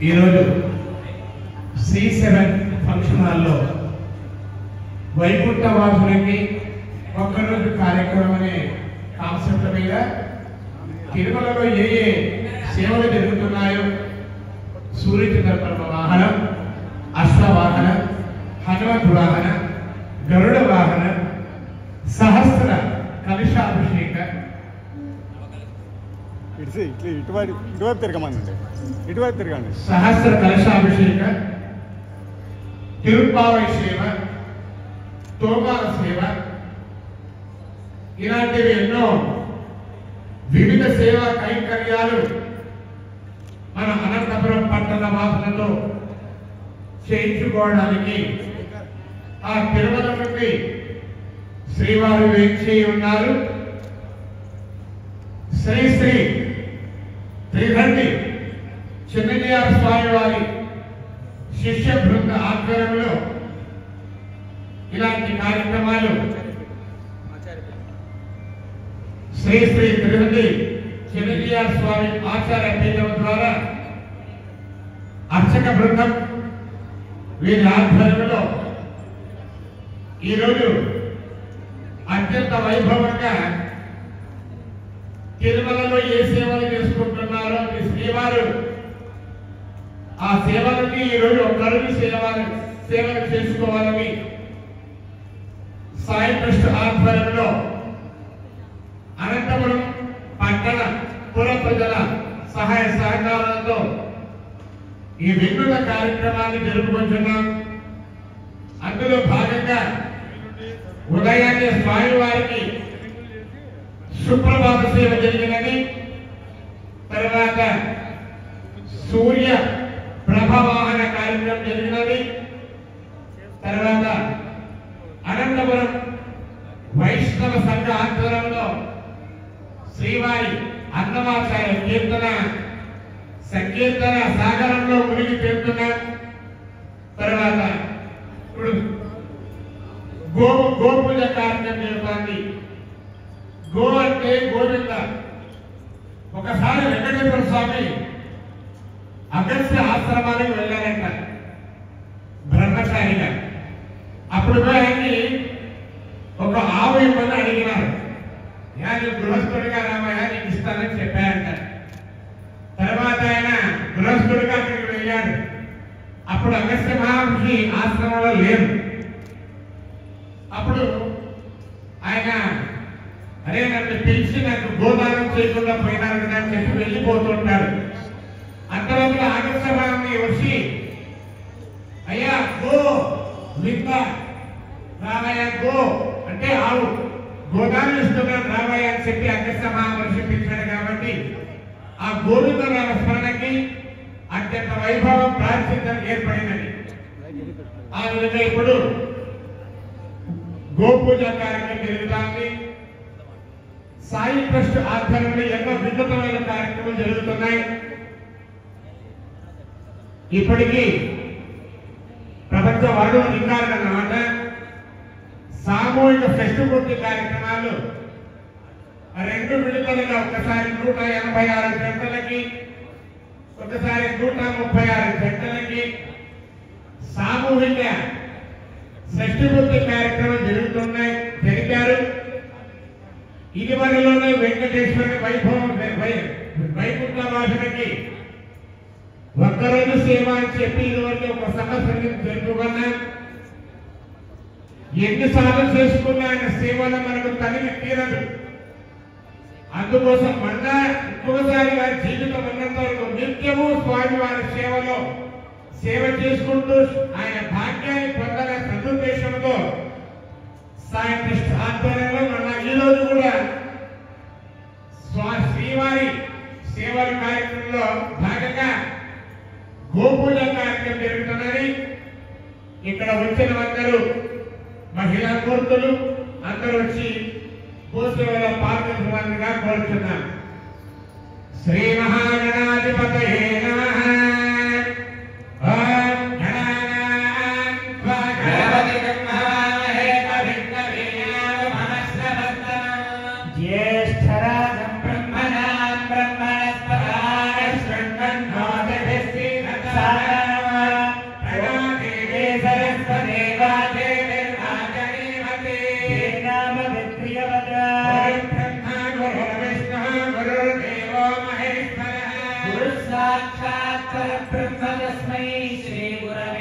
ఈరోజు C7 function హాల్లో వైకుంఠ వాసులకి ఒక్కరోజు కార్యక్రమం అనే కాన్సెప్ట్ మీద తిరుమలలో ఏ సేవలు జరుగుతున్నాయో సూర్యచంద్ర వాహనం, అశ్వవాహన, హనుమత్ వాహన, గరుడ వాహన, సహస్ర కలశాభిషేక, ఇటువైపు తిరగమండి, ఇటువైపు తిరగండి, సహస్ర కలశాభిషేక, తిరుప్పావై సేవ, తోమాల సేవ, ఇలాంటివి ఎన్నో వివిధ సేవా కైంకర్యాలు మన అనంతపురం పట్టణ వాసులతో చేయించుకోవడానికి ఆ తిరుమల నుండి శ్రీవారు వేచి ఉన్నారు. శ్రీ శ్రీ త్రిగండి చిన్నజీఆర్ స్వామి వారి శిష్య బృంద ఆధ్వర్యంలో ఇలాంటి కార్యక్రమాలు శ్రీ శ్రీ త్రిగండి చిన్నజీఆర్ స్వామి ఆచార్య పీఠం ద్వారా అర్చక బృందం వీరి ఆధ్వర్యంలో ఈరోజు అత్యంత వైభవంగా తిరుమలలో ఏ సేవలు చేసుకుంటున్నారో శ్రీవారు ఆ సేవలకి ఈరోజు ఒక్కరిని సేవలు చేసుకోవాలని సాయి ట్రస్ట్ ఆధ్వర్యంలో అనంతపురం పట్టణ పుర ప్రజల సహాయ సహకారాలతో ఈ వినూత్న కార్యక్రమాన్ని జరుపుకుంటున్నాం. అందులో భాగంగా ఉదయాన్నే స్వామివారికి సుప్రభాత సేవ జరిగినది. తర్వాత సూర్య ప్రభవాహన కార్యక్రమం జరిగినది. తర్వాత అనంతపురం వైష్ణవ సంఘ ఆధ్వర్యంలో శ్రీవారి అన్నమాచార్య కీర్తన సంకీర్తన సాగరంలో మునిగి తేలుతున్న తర్వాత ఇప్పుడు గోపూజ కార్యక్రమం జరుగుతుంది. గో అంటే గోవింద. ఒకసారి వెంకటేశ్వర స్వామి అగస్త్య ఆశ్రమానికి వెళ్ళారంట బ్రహ్మచారిగా. అప్పుడు ఆయన్ని ఒక ఆవు ఇవ్వని అడిగినారు. నేను గృహస్థుడిగా రామయ్య నీకు ఇస్తానని చెప్పారంట. తర్వాత ఆయన గృహస్థుడిగా అక్కడికి వెళ్ళాడు. అప్పుడు అగస్త్య మహర్షి ఆశ్రమంలో లేరు. అప్పుడు ఆయన అరే నన్ను పిలిచి నాకు గోదానం చేయకుండా పోయినారు కదా అని చెప్పి వెళ్ళిపోతుంటాడు. అంతలోపల అగస్త్య మహర్షి వచ్చి అయ్యా గో వింద రామయ్య గో అంటే ఆవు గోదానం ఇస్తున్నాడు రామయ్య అని చెప్పి అగస్త్య మహర్షి పిలిచాడు. కాబట్టి ఆ గోవింద రామ స్మరణకి అత్యంత వైభవం ప్రాచుర్యం ఏర్పడినది. ఆ విధంగా ఇప్పుడు గోపూజ కార్యక్రమం జరుగుతుంది. సాయి ట్రస్ట్ ఆధ్వర్యంలో ఎన్నో వినూత్నమైన కార్యక్రమాలు జరుగుతున్నాయి. ఇప్పటికీ ప్రపంచ వరద రికార్డు అన్నమాట. సామూహిక ఫెస్టివల్ కార్యక్రమాలు 2 విడతలుగా ఒకసారి 186 గంటలకి, ఒకసారి 136 గంటలకి సామూహిక షష్ఠిపూర్తి కార్యక్రమం జరిగారు. ఇదివరలోనే వెంకటేశ్వర వైభవం వైకుంఠ వాసులకి ఒక్కరోజు సేవ అని చెప్పి ఇదివరకు ఒక సంవత్సరం జరుపుకున్నాం. ఎన్నిసార్లు చేసుకున్న ఆయన సేవలు మనకు తనివి తీరదు. అందుకోసం మళ్ళా ఇంకొకసారి వారి జీవితం ఉన్నంత వరకు నిత్యము స్వామి వారి సేవలో సేవ చేసుకుంటూ ఆయన భాగ్యాన్ని పొందాలనే సదుద్దేశంతో సాయి ట్రస్ట్ ఆధ్వర్యంలో మన ఈరోజు కూడా శ్రీవారి సేవల కార్యక్రమంలో భాగంగా గోపూజ కార్యక్రమం జరుగుతున్నది. ఇక్కడ వచ్చిన అందరూ మహిళా మూర్తులు అందరూ వచ్చి గోసేవలో పాల్గొనగా కోరుతున్నాం. శ్రీ మహాగణాధిపతయే నమః. జ్యేష్ఠరాజం బ్రహ్మణాం బ్రహ్మణస్పదాయ శృణ్వన్నోతిభిః साक्षात् परब्रह्म तस्मै श्री गुरवे